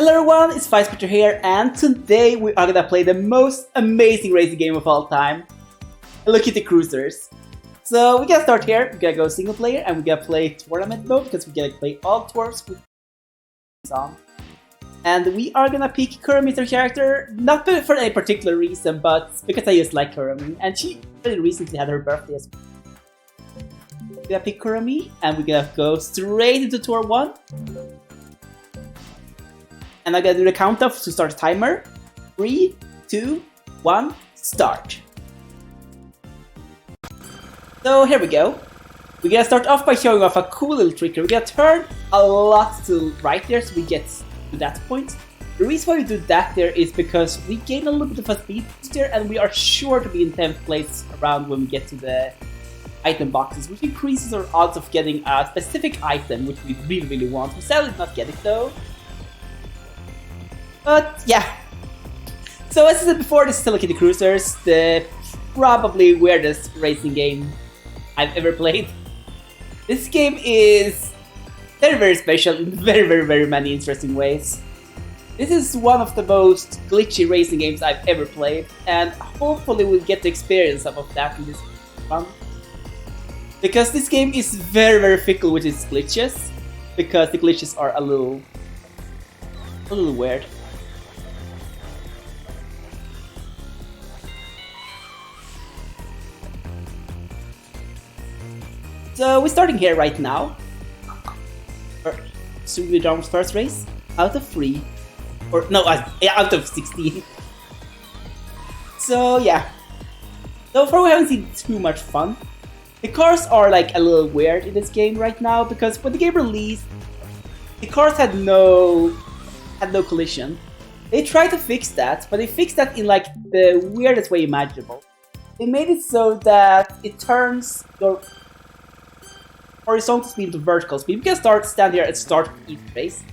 Hello everyone, it's Firesplitter here, and today we are gonna play the most amazing racing game of all time. Look at the Kruisers. So we're gonna start here, we're gonna go single player, and we're gonna play tournament mode, because we're gonna play all tours with on. And we are gonna pick Kurumi as our character, not for any particular reason, but because I just like Kurumi, and she very recently had her birthday as well. We're gonna pick Kurumi, and we're gonna go straight into Tour 1. And I'm gonna do the count off to start the timer. 3, 2, 1, start. So here we go. We're gonna start off by showing off a cool little trick. We're gonna turn a lot to right there so we get to that point. The reason why we do that there is because we gain a little bit of a speed boost there, and we are sure to be in 10th place around when we get to the item boxes, which increases our odds of getting a specific item, which we really want. We sadly did not get it though. But yeah, so as I said before, this is still the Kruisers, the probably weirdest racing game I've ever played. This game is very special in very many interesting ways. This is one of the most glitchy racing games I've ever played, and hopefully we'll get to experience some of that in this run. Because this game is very fickle with its glitches, because the glitches are a little weird. So we're starting here right now. So we're down first race out of 3, or no, out of 16. So yeah, so far we haven't seen too much fun. The cars are like a little weird in this game right now because when the game released, the cars had no collision. They tried to fix that, but they fixed that in like the weirdest way imaginable. They made it so that it turns your horizontal speed to vertical speed. We can stand here and start each race.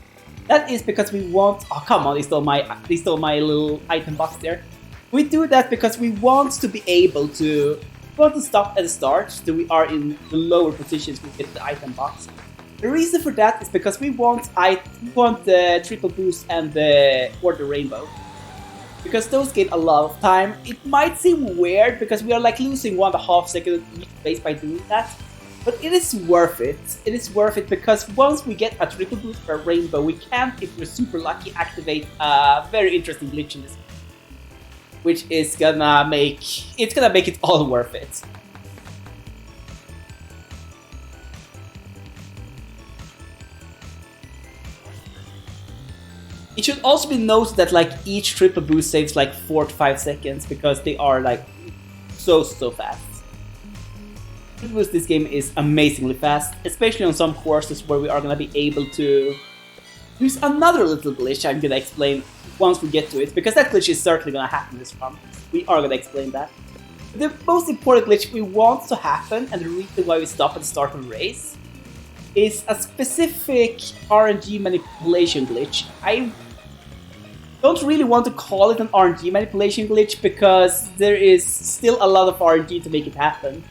That is because we want. Oh come on! They stole my little item box there. We do that because we want to be able to. We want to stop at the start, so we are in the lower positions. We get the item box. The reason for that is because we want the triple boost and the quarter rainbow. Because those gain a lot of time. It might seem weird because we are like losing 1.5 seconds each race by doing that. But it is worth it. It is worth it because once we get a triple boost or rainbow, we can, if we're super lucky, activate a very interesting glitch in this game, which is gonna make it all worth it. It should also be noted that like each triple boost saves like 4 to 5 seconds because they are like so fast. This game is amazingly fast, especially on some courses where we are going to be able to use another little glitch I'm going to explain once we get to it, because that glitch is certainly going to happen in this run. We are going to explain that. The most important glitch we want to happen, and the reason why we stop at the start of the race, is a specific RNG manipulation glitch. I don't really want to call it an RNG manipulation glitch because there is still a lot of RNG to make it happen.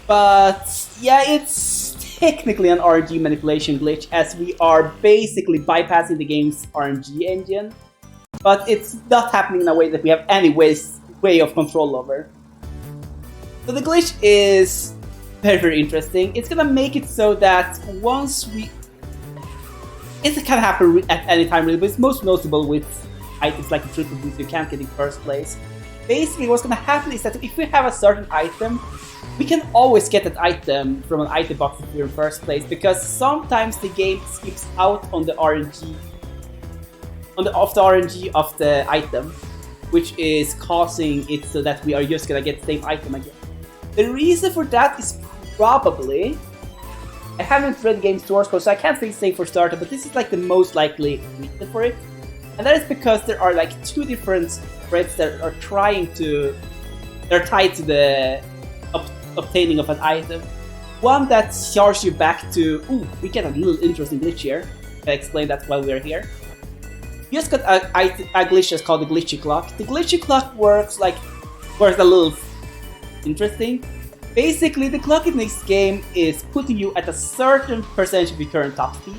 But yeah, it's technically an RNG manipulation glitch as we are basically bypassing the game's RNG engine. But it's not happening in a way that we have any way of control over. So the glitch is very interesting. It's gonna make it so that once we... It can happen at any time really, but it's most notable with items like the triple boost you can't get in first place. Basically what's gonna happen is that if we have a certain item, we can always get that item from an item box if we're in first place, because sometimes the game skips out on the RNG of the item, which is causing it so that we are just gonna get the same item again. The reason for that is probably, I haven't read the game's source code, so I can't say for starter, but this is like the most likely reason for it. And that is because there are like 2 different threads that are they're tied to the obtaining of an item. One that charges you back to, we get a little interesting glitch here. I'll explain that while we're here. We just got a glitch that's called the Glitchy Clock. The Glitchy Clock works a little interesting. Basically, the clock in this game is putting you at a certain percentage of your current top speed.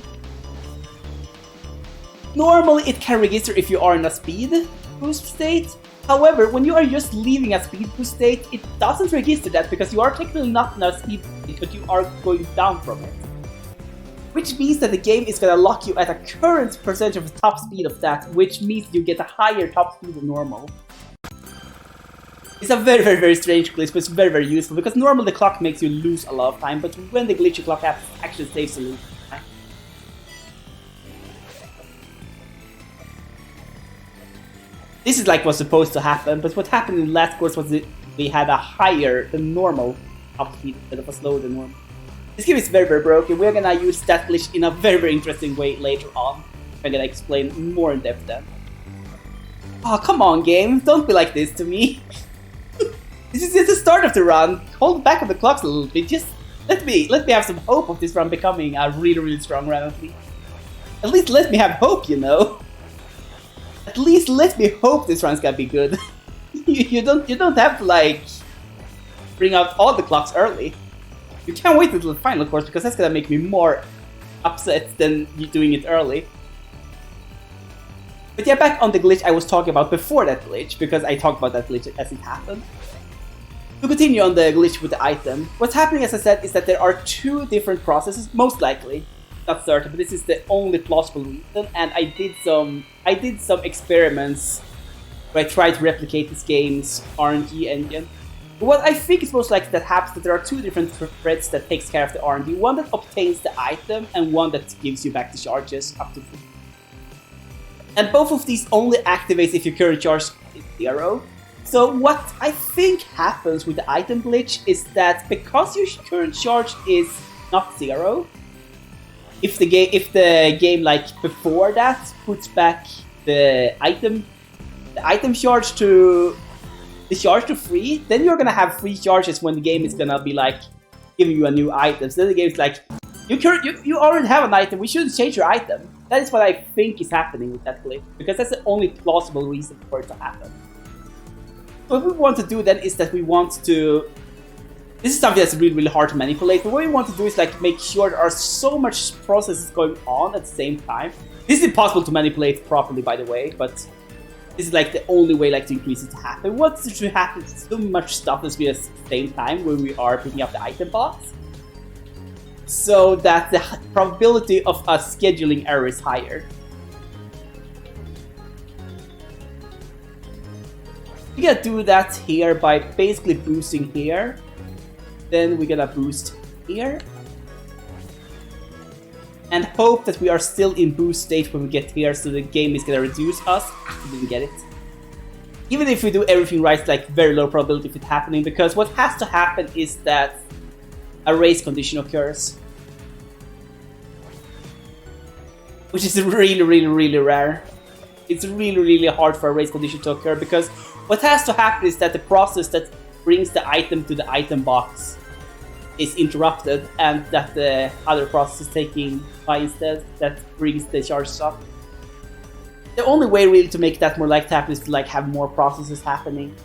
Normally it can register if you are in a speed boost state. However, when you are just leaving a speed boost state, it doesn't register that because you are technically not in a speed state, but you are going down from it. Which means that the game is gonna lock you at a current percentage of the top speed of that, which means you get a higher top speed than normal. It's a very strange glitch, but it's very useful because normally the clock makes you lose a lot of time, but when the Glitchy Clock actually saves you lose time. This is like what's supposed to happen, but what happened in the last course was that we had a higher than normal top speed instead of a slower than normal. This game is very broken. We're gonna use that glitch in a very interesting way later on. I'm gonna explain more in depth then. Oh, come on, game. Don't be like this to me. This is just the start of the run. Hold back on the clocks a little bit. Just let me have some hope of this run becoming a really strong run at least. At least let me have hope, you know. At least let me hope this run's gonna be good. you don't have to like bring out all the clocks early. You can't wait until the final course because that's gonna make me more upset than you doing it early. But yeah, back on the glitch I was talking about before that glitch, because I talked about that glitch as it happened. To continue on the glitch with the item, what's happening, as I said, is that there are two different processes, most likely. Not certain, but this is the only plausible reason, and I did some experiments where I tried to replicate this game's RNG engine. But what I think is most likely that happens that there are two different threads that takes care of the RNG, one that obtains the item and one that gives you back the charges up to 3. And both of these only activates if your current charge is 0. So what I think happens with the item glitch is that because your current charge is not 0, if the game like before that puts back the item charge to the charge to 3, then you're gonna have 3 charges when the game is gonna be like giving you a new item. So then the game's like, you already have an item, we shouldn't change your item. That is what I think is happening with that glitch, because that's the only plausible reason for it to happen. So what we want to do then is that we want to... This is something that's really hard to manipulate, but what we want to do is like make sure there are so much processes going on at the same time. This is impossible to manipulate properly, by the way, but this is like the only way like to increase it to happen. What should happen is so much stuff is at the same time when we are picking up the item box, so that the probability of a scheduling error is higher. We're gonna do that here by basically boosting here. Then we're gonna boost here. And hope that we are still in boost state when we get here, so the game is gonna reduce us if we didn't get it. Even if we do everything right, like very low probability of it happening, because what has to happen is that a race condition occurs. Which is really rare. It's really hard for a race condition to occur, because what has to happen is that the process that brings the item to the item box is interrupted, and that the other process is taking by instead, that brings the charges up. The only way really to make that more likely to happen is to like have more processes happening.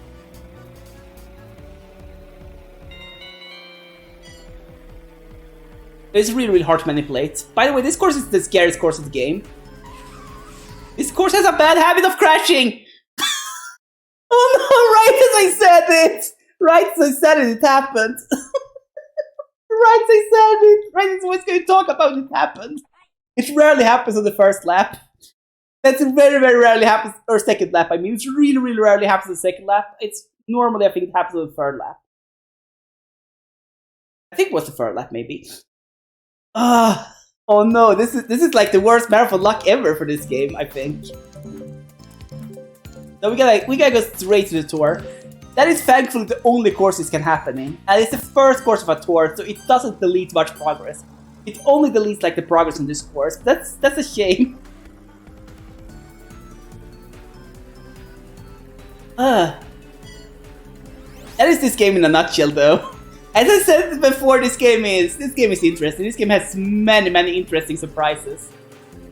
It's really hard to manipulate. By the way, this course is the scariest course of the game. This course has a bad habit of crashing! Oh no, right as I said it! Right as I said it, it happened. Right as I said it! Right as I was going to talk about it, happened. It rarely happens on the first lap. That's very rarely happens, or second lap, I mean. It really rarely happens on the second lap. It's normally, I think it happens on the third lap. I think it was the third lap, maybe. Oh no, this is like the worst marathon luck ever for this game, I think. So we gotta go straight to the tour. That is thankfully the only course this can happen in. And it's the first course of a tour, so it doesn't delete much progress. It only deletes like the progress on this course. That's a shame. That is this game in a nutshell, though. As I said before, this game is interesting. This game has many interesting surprises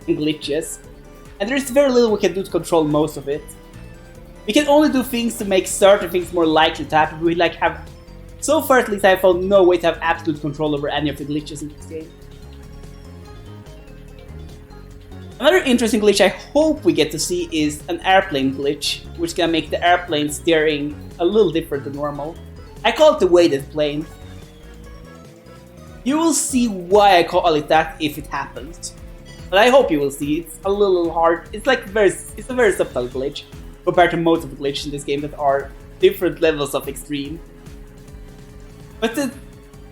and glitches, and there's very little we can do to control most of it. We can only do things to make certain things more likely to happen. We like have, so far at least, I found no way to have absolute control over any of the glitches in this game. Another interesting glitch I hope we get to see is an airplane glitch, which can make the airplane steering a little different than normal. I call it the weighted plane. You will see why I call it that if it happens. But I hope you will see. It's a little hard. It's a very subtle glitch compared to most of the glitches in this game that are different levels of extreme. But the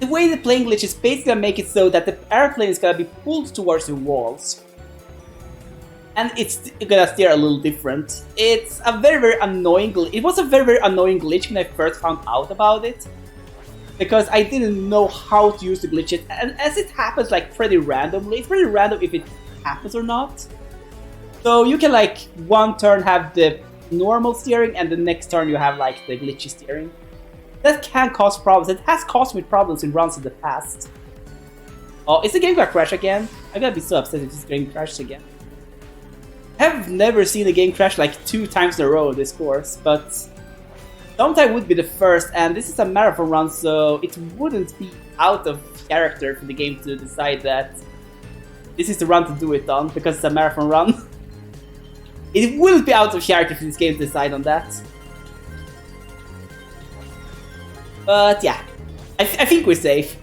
way the plane glitch is basically gonna make it so that the airplane is gonna be pulled towards the walls. And it's gonna steer a little different. It's a very annoying glitch. It was a very annoying glitch when I first found out about it, because I didn't know how to use the glitches, and as it happens like pretty randomly. It's pretty random if it happens or not. So you can like one turn have the normal steering and the next turn you have like the glitchy steering. That can cause problems. It has caused me problems in runs in the past. Oh, is the game gonna crash again? I'm gonna be so upset if this game crashes again. I have never seen a game crash like 2 times in a row in this course, but sometime would be the first, and this is a marathon run, so it wouldn't be out of character for the game to decide that this is the run to do it on, because it's a marathon run. It wouldn't be out of character for this game to decide on that. But yeah, I think we're safe.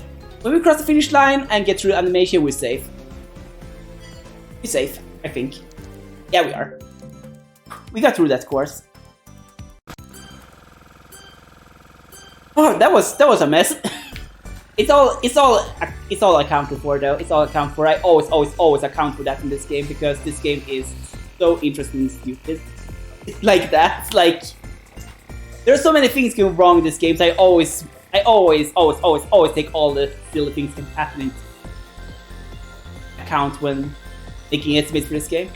When we cross the finish line and get through the animation, we're safe. We're safe, I think. Yeah, we are. We got through that course. Oh, that was a mess. It's all accounted for though. It's all accounted for. I always account for that in this game, because this game is so interesting and stupid. It's like that. Like, there's so many things going wrong in this game. So I always take all the silly things that happen into account when making estimates for this game.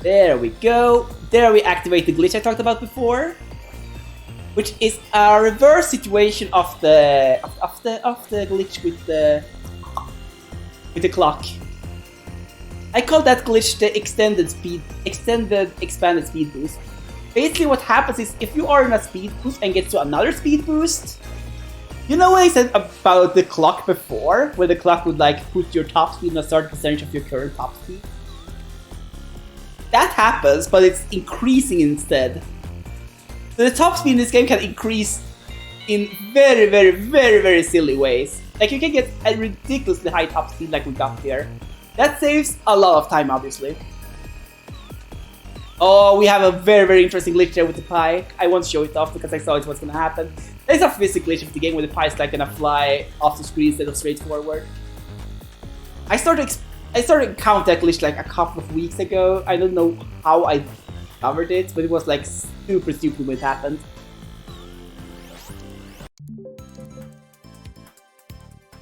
There we go. There we activate the glitch I talked about before, which is a reverse situation of the glitch with the clock. I call that glitch the expanded speed boost. Basically, what happens is if you are in a speed boost and get to another speed boost, you know what I said about the clock before, where the clock would like put your top speed in a certain percentage of your current top speed? That happens, but it's increasing instead. So the top speed in this game can increase in very silly ways. Like, you can get a ridiculously high top speed like we got here. That saves a lot of time, obviously. Oh, we have a very interesting glitch there with the pie. I won't show it off because I saw it was gonna happen. There's a physics glitch of the game where the pie is like gonna fly off the screen instead of straight forward. I started count that glitch like a couple of weeks ago. I don't know how I covered it, but it was like super stupid when it happened.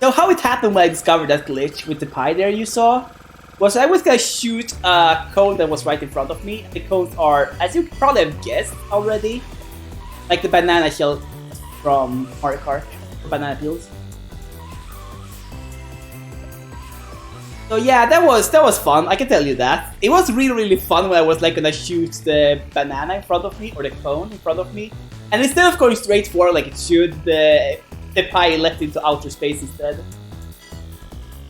So how it happened when I discovered that glitch with the pie there you saw was I was gonna shoot a cone that was right in front of me. The cones are, as you probably have guessed already, like the banana shell from Mario Kart, the banana peels. So yeah, that was fun, I can tell you that. It was really fun when I was like gonna shoot the banana in front of me, or the cone in front of me. And instead of going straight forward like it should, the pie left into outer space instead.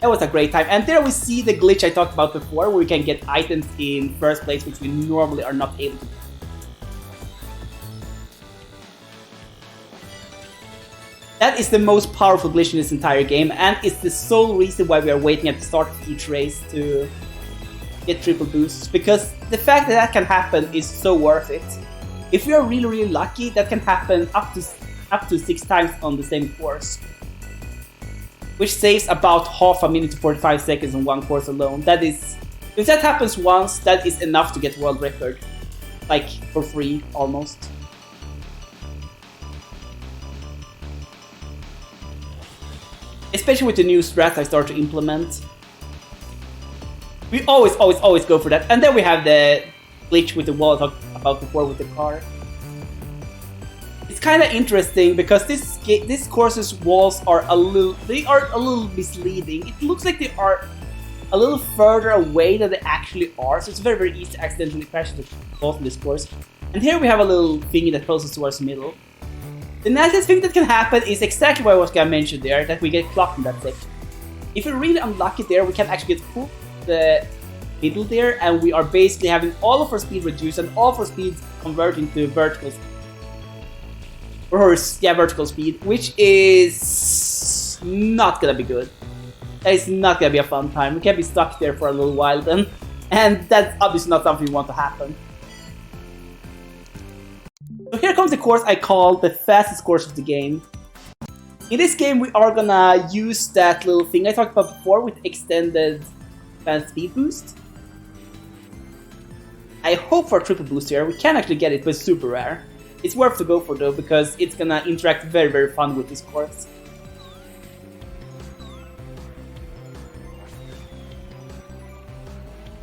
That was a great time. And there we see the glitch I talked about before, where we can get items in first place, which we normally are not able to do. That is the most powerful glitch in this entire game, and it's the sole reason why we are waiting at the start of each race to get triple boosts, because the fact that that can happen is so worth it. If we are really lucky, that can happen up to 6 times on the same course, which saves about half a minute to 45 seconds on one course alone. That is, if that happens once, that is enough to get world record, like for free almost. Especially with the new strat I start to implement. We always go for that. And then we have the glitch with the wall I talked about before with the car. It's kind of interesting because this course's walls are a little misleading. It looks like they are a little further away than they actually are, so it's very easy to accidentally crash the walls in this course. And here we have a little thingy that closes towards the middle. The nastiest thing that can happen is exactly what I was gonna mention there, that we get clocked in that section. If we're really unlucky there, we can actually get pulled the middle there, and we are basically having all of our speed reduced and all of our speed converting to vertical speed. Or, yeah, vertical speed, which is not gonna be good. That is not gonna be a fun time. We can't be stuck there for a little while then. And that's obviously not something we want to happen. So here comes the course I call the fastest course of the game. In this game we are gonna use that little thing I talked about before with extended advanced speed boost. I hope for a triple boost here. We can actually get it, but it's super rare. It's worth to go for though, because it's gonna interact very, very fun with this course.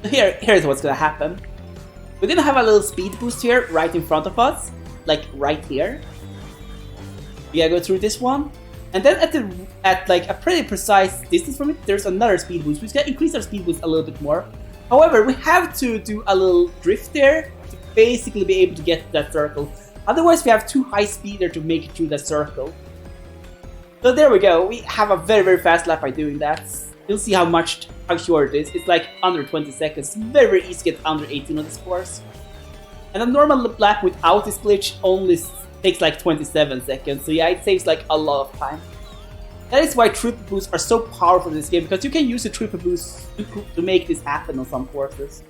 Here's what's gonna happen. We're gonna have a little speed boost here right in front of us, like right here. We gotta go through this one, and then at like a pretty precise distance from it, there's another speed boost. We're gonna increase our speed boost a little bit more. However, we have to do a little drift there to basically be able to get to that circle. Otherwise, we have too high speed there to make it through that circle. So there we go. We have a very, very fast lap by doing that. You'll see how short it is. It's like under 20 seconds. Very, very easy to get under 18 on this course. And a normal lap without this glitch only takes like 27 seconds. So yeah, it saves like a lot of time. That is why triple boosts are so powerful in this game, because you can use a triple boost to make this happen on some courses.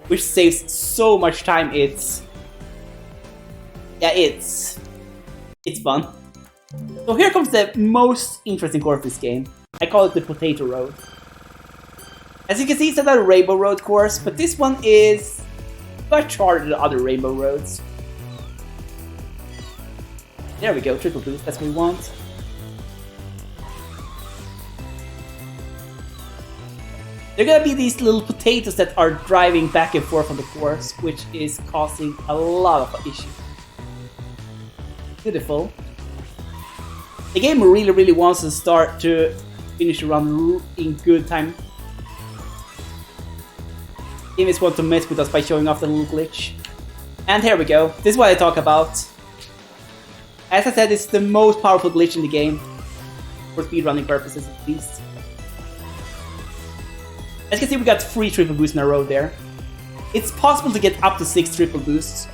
Which saves so much time. It's fun. So here comes the most interesting course of this game. I call it the Potato Road. As you can see, it's another Rainbow Road course, but this one is much harder than other Rainbow Roads. There we go, triple boost, that's what we want. There are gonna be these little potatoes that are driving back and forth on the course, which is causing a lot of issues. Beautiful. The game really, really wants to start to finish the run in good time. Game just wants to mess with us by showing off the little glitch. And here we go. This is what I talk about. As I said, it's the most powerful glitch in the game. For speedrunning purposes, at least. As you can see, we got 3 triple boosts in a row there. It's possible to get up to 6 triple boosts.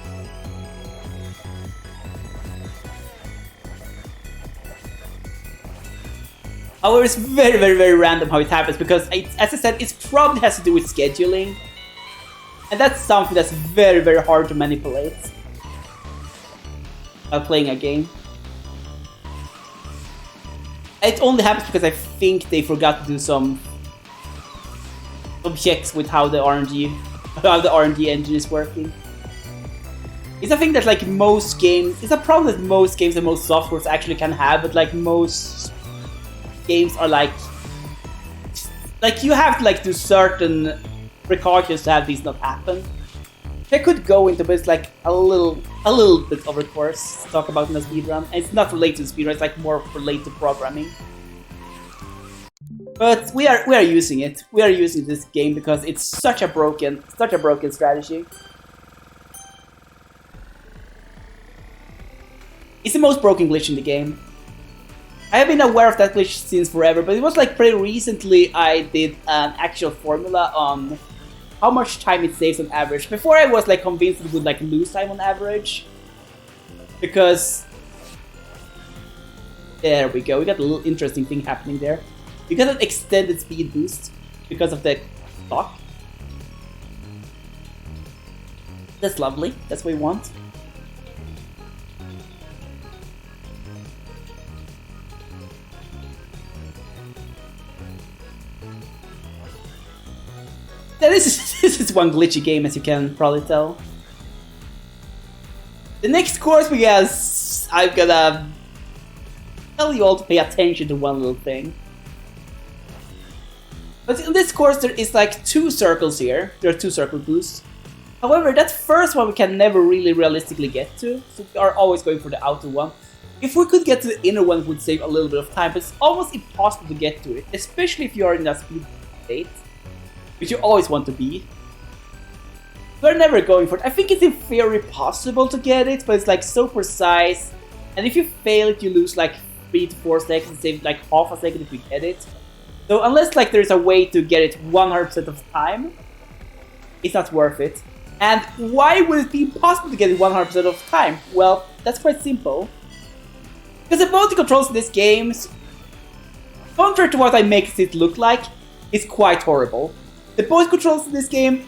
However, it's very, very, very random how it happens, because, as I said, it probably has to do with scheduling. And that's something that's very, very hard to manipulate while playing a game. It only happens because I think they forgot to do some checks with how the RNG engine is working. It's a thing that like most games, it's a problem that most games and most softwares actually can have, but like most games are like you have to like do certain precautions to have these not happen. I could go into, but it's like a little bit of a course to talk about in a speedrun. And it's not related to speedrun, it's like more related to programming. But we are using it. We are using this game because it's such a broken strategy. It's the most broken glitch in the game. I have been aware of that glitch since forever, but it was like pretty recently I did an actual formula on how much time it saves on average. Before I was like convinced it would like lose time on average. Because there we go, we got a little interesting thing happening there. You got an extended speed boost because of the clock. That's lovely, that's what we want. Yeah, this is one glitchy game, as you can probably tell. The next course we guess I'm gonna tell you all to pay attention to one little thing. But in this course there is like 2 circles here. There are 2 circle boosts. However, that first one we can never really realistically get to, so we are always going for the outer one. If we could get to the inner one, it would save a little bit of time, but it's almost impossible to get to it, especially if you are in a speed state, which you always want to be. We're never going for it. I think it's in theory possible to get it, but it's like so precise, and if you fail it, you lose like 3 to 4 seconds, save like half a second if we get it. So unless like there's a way to get it 100% of the time, it's not worth it. And why would it be impossible to get it 100% of the time? Well, that's quite simple. Because the motion controls in this game, contrary to what I make it look like, is quite horrible. The voice controls in this game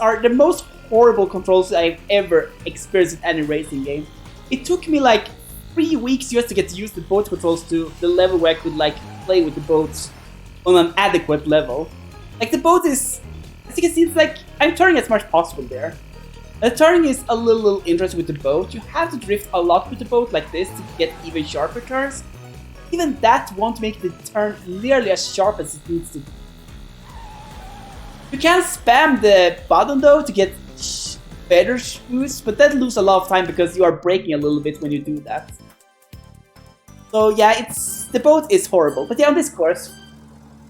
are the most horrible controls I've ever experienced in any racing game. It took me like 3 weeks just to get used to the boat controls to the level where I could like play with the boats on an adequate level. Like the boat is, as you can see, it's like I'm turning as much as possible there. The turning is a little interesting with the boat. You have to drift a lot with the boat like this to get even sharper turns. Even that won't make the turn nearly as sharp as it needs to be. You can spam the button though to get better boosts, but that loses a lot of time because you are braking a little bit when you do that. So yeah, the boat is horrible. But yeah, on this course,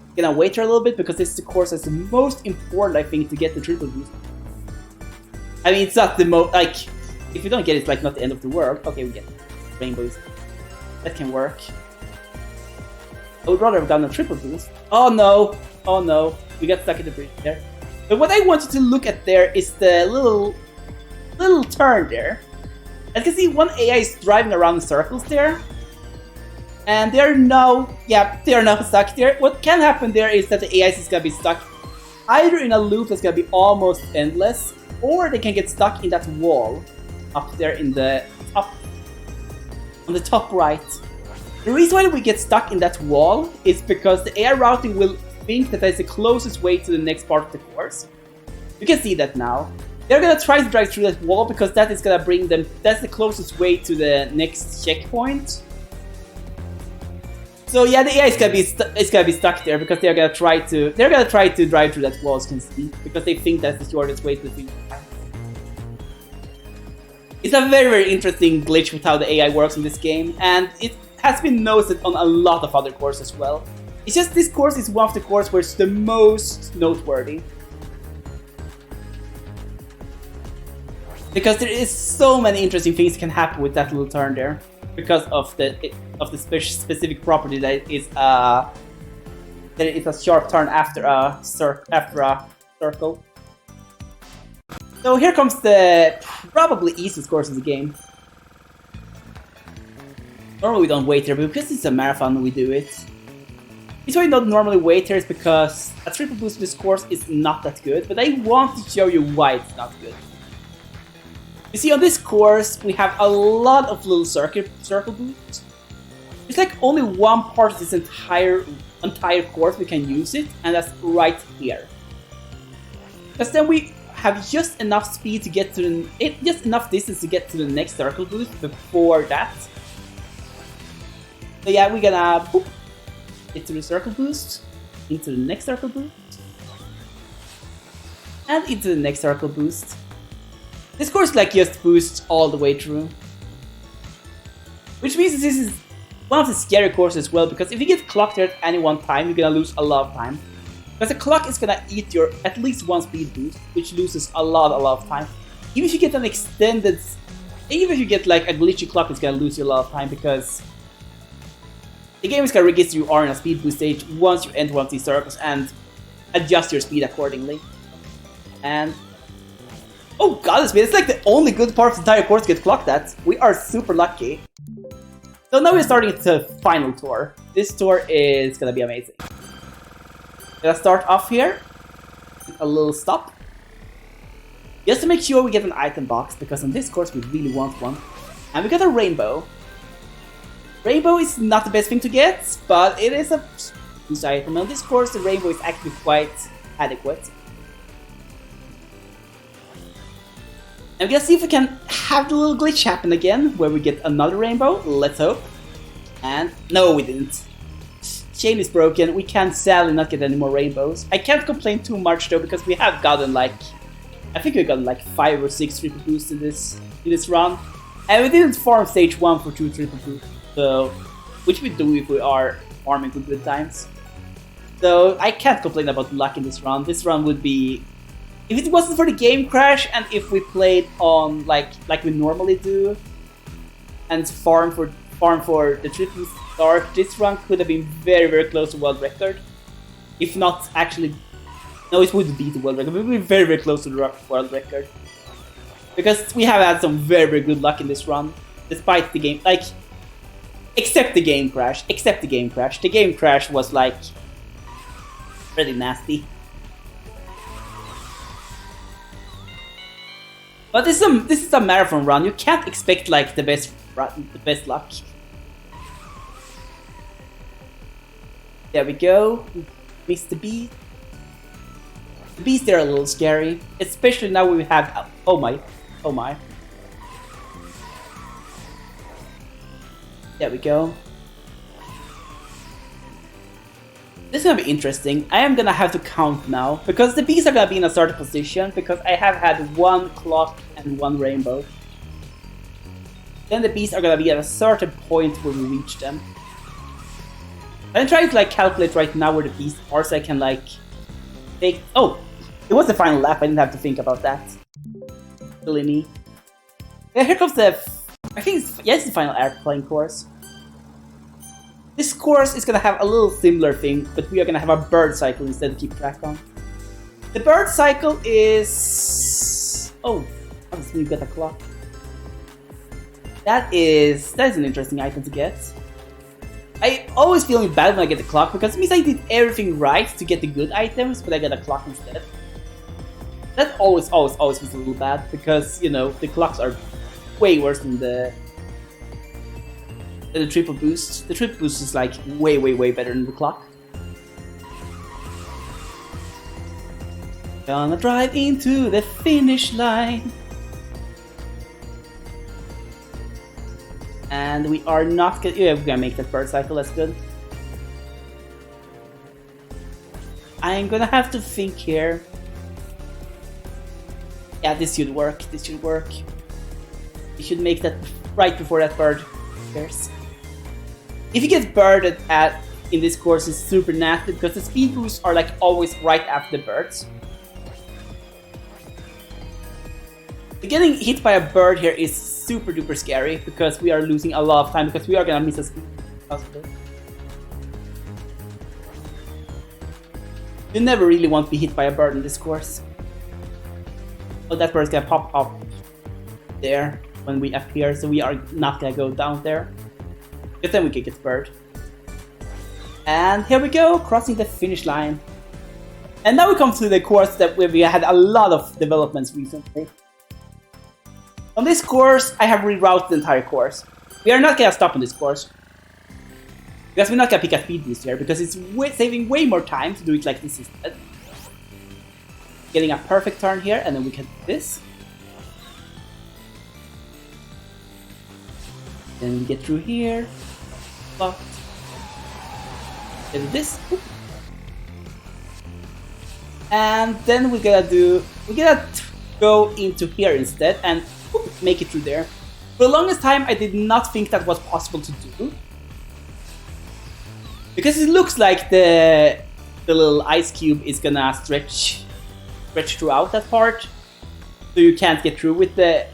I'm gonna wait here a little bit because this is the course that's the most important, I think, to get the triple boost. I mean, it's not the most, like, if you don't get it, it's like not the end of the world. Okay, we get rainbows. That can work. I would rather have done a triple boost. Oh no, oh no. We got stuck in the bridge there. But what I wanted to look at there is the little turn there. As you can see, one AI is driving around in circles there. And they are now stuck there. What can happen there is that the AI is gonna be stuck either in a loop that's gonna be almost endless, or they can get stuck in that wall up there in the top, on the top right. The reason why we get stuck in that wall is because the AI routing will think that that's the closest way to the next part of the course. You can see that now. They're gonna try to drive through that wall because that is gonna bring them. That's the closest way to the next checkpoint. So yeah, the AI is gonna be stuck there because they're gonna try to drive through that wall, as you can see, because they think that's the shortest way to the finish line. It's a very, very interesting glitch with how the AI works in this game, and it has been noticed on a lot of other courses as well. It's just this course is one of the courses where it's the most noteworthy. Because there is so many interesting things that can happen with that little turn there. Because of the specific property that it is a sharp turn after a circle. So here comes the probably easiest course in the game. Normally we don't wait here, but because it's a marathon we do it. The reason why I don't normally wait here is because a triple boost in this course is not that good, but I want to show you why it's not good. You see, on this course, we have a lot of little circle boosts. There's like only one part of this entire course we can use it, and that's right here. Because then we have just enough speed to get to just enough distance to get to the next circle boost before that. So yeah, we're gonna boop, into the circle boost, into the next circle boost, and into the next circle boost. This course like just boosts all the way through. Which means this is one of the scary courses as well, because if you get clocked there at any one time, you're gonna lose a lot of time. Because the clock is gonna eat your at least one speed boost, which loses a lot of time. Even if you get an extended, even if you get like a glitchy clock, it's gonna lose you a lot of time because the game is gonna register you are in a speed boost stage once you enter one of these circles and adjust your speed accordingly. And oh god, it's like the only good part of the entire course to get clocked at. We are super lucky. So now we're starting the final tour. This tour is gonna be amazing. Gonna start off here, a little stop, just to make sure we get an item box, because on this course we really want one. And we got a rainbow. Rainbow is not the best thing to get, but it is a boost item. On this course the rainbow is actually quite adequate. And we're gonna see if we can have the little glitch happen again, where we get another rainbow, let's hope. And no, we didn't. Chain is broken, we can sadly not get any more rainbows. I can't complain too much though, because we have gotten like, I think we've gotten like 5 or 6 triple boosts in this run. And we didn't farm stage 1 for 2 triple boosts, so, which we do if we are farming for good times. So I can't complain about luck in this run. This run would be, if it wasn't for the game crash and if we played on like we normally do and farm for the triple start, this run could have been very, very close to world record. If not, actually, no, it would beat the world record. We would be very, very close to the world record. Because we have had some very, very good luck in this run. Despite the game, like, except the game crash. The game crash was, like, pretty nasty. But this is a marathon run. You can't expect, like, the best luck. There we go. Missed the beat. The beats there are a little scary, especially now we have. Oh my. There we go. This is gonna be interesting. I am gonna have to count now because the bees are gonna be in a certain position because I have had one clock and one rainbow. Then the bees are gonna be at a certain point where we reach them. I'm trying to like calculate right now where the bees are so I can like take. Oh, it was the final lap. I didn't have to think about that. Silly me. Yeah, here comes the. I think it's the final airplane course. This course is gonna have a little similar thing, but we are gonna have a bird cycle instead to keep track on. The bird cycle is. Oh, obviously we got a clock. That is an interesting item to get. I always feel bad when I get the clock because it means I did everything right to get the good items, but I got a clock instead. That always feels a little bad because you know the clocks are way worse than the triple boost. The triple boost is like way better than the clock. Gonna drive into the finish line. And we are not gonna. Yeah, we're gonna make that bird cycle. That's good. I'm gonna have to think here. Yeah, this should work. We should make that right before that bird appears. If you get birded in this course, it's super nasty because the speed boosts are like always right after the birds. Getting hit by a bird here is super duper scary because we are losing a lot of time because we are gonna miss a speed possibly. You never really want to be hit by a bird in this course. Oh, that bird's gonna pop up there when we appear, so we are not gonna go down there. Because then we can get bird. And here we go, crossing the finish line. And now we come to the course that we had a lot of developments recently. On this course, I have rerouted the entire course. We are not gonna stop on this course. Because we're not gonna pick a speed boost here, because it's saving way more time to do it like this instead. Getting a perfect turn here, and then we can do this. Then we get through here. But then this. And then we're gonna go into here instead and make it through there. For the longest time, I did not think that was possible to do. Because it looks like the little ice cube is gonna stretch throughout that part, so you can't get through with the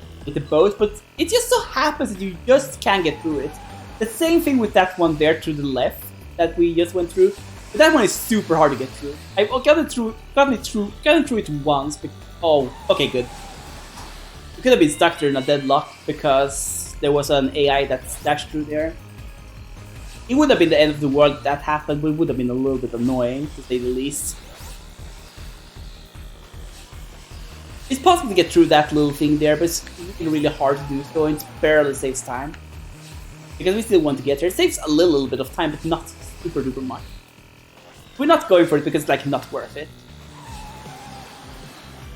boat. But it just so happens that you just can't get through it. The same thing with that one there to the left that we just went through. But that one is super hard to get through. I've gotten through it once. But, oh, okay, good. We could have been stuck there in a deadlock because there was an AI that dashed through there. It would have been the end of the world if that happened, but it would have been a little bit annoying, to say the least. It's possible to get through that little thing there, but it's really hard to do so, and it barely saves time. Because we still want to get there. It saves a little bit of time, but not super duper much. We're not going for it because it's like not worth it.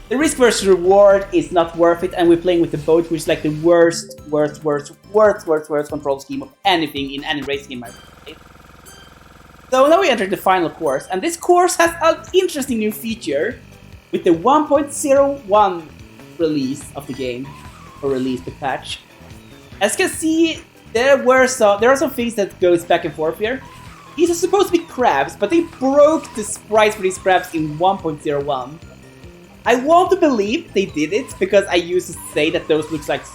The risk versus reward is not worth it, and we're playing with the boat, which is like the worst control scheme of anything in any racing game I've played. So now we enter the final course, and this course has an interesting new feature with the 1.01 release of the game, or release the patch. As you can see, there are some things that goes back and forth here. These are supposed to be crabs, but they broke the sprites for these crabs in 1.01. I want to believe they did it because I used to say that those look like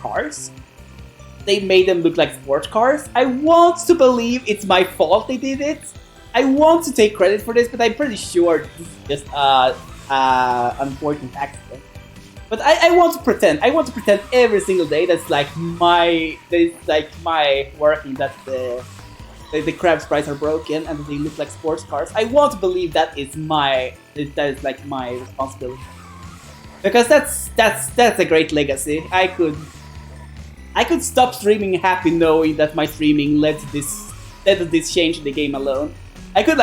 cars. They made them look like sports cars. I want to believe it's my fault they did it, I want to take credit for this, but I'm pretty sure this is just unfortunate accident. But I want to pretend. I want to pretend every single day that's like my working, that the crab sprites are broken and that they look like sports cars. I want to believe that is like my responsibility. Because that's a great legacy. I could stop streaming happy knowing that my streaming led to this change in the game alone. I could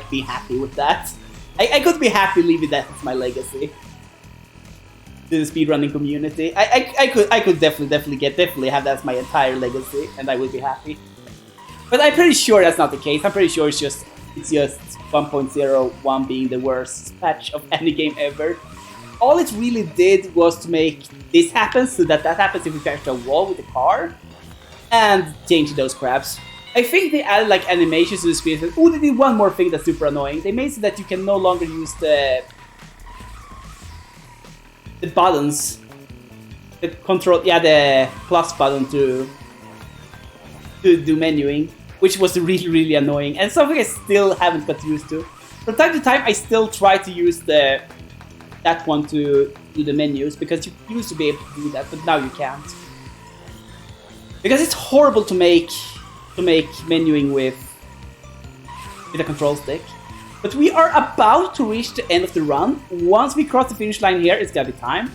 be happy with that. I could be happy leaving that as my legacy to the speedrunning community. I could definitely have that as my entire legacy, and I would be happy. But I'm pretty sure that's not the case. I'm pretty sure it's just 1.01 being the worst patch of any game ever. All it really did was to make this happen, so that happens if we crash a wall with the car, and change those crabs. I think they added like animations to the speed. Oh, they did one more thing that's super annoying. They made so that you can no longer use the buttons, the control, the plus button to do menuing, which was really annoying, and something I still haven't got used to. From time to time, I still try to use that one to do the menus, because you used to be able to do that, but now you can't. Because it's horrible to make menuing with a control stick. But we are about to reach the end of the run. Once we cross the finish line here, it's gonna be time.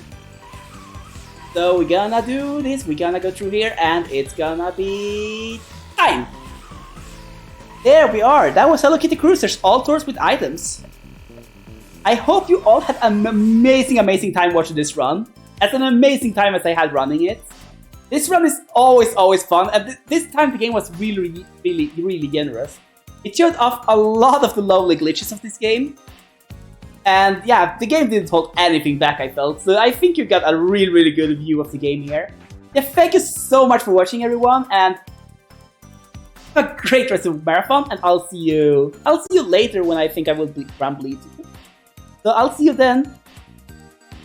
So we're gonna do this, we're gonna go through here, and it's gonna be time! There we are, that was Hello Kitty Cruisers, all tours with items. I hope you all had an amazing time watching this run. As an amazing time as I had running it. This run is always fun, and this time the game was really generous. It showed off a lot of the lovely glitches of this game. And yeah, the game didn't hold anything back, I felt, so I think you got a really good view of the game here. Yeah, thank you so much for watching, everyone, and have a great rest of the marathon, and I'll see you later when I think I will run bleed. So I'll see you then.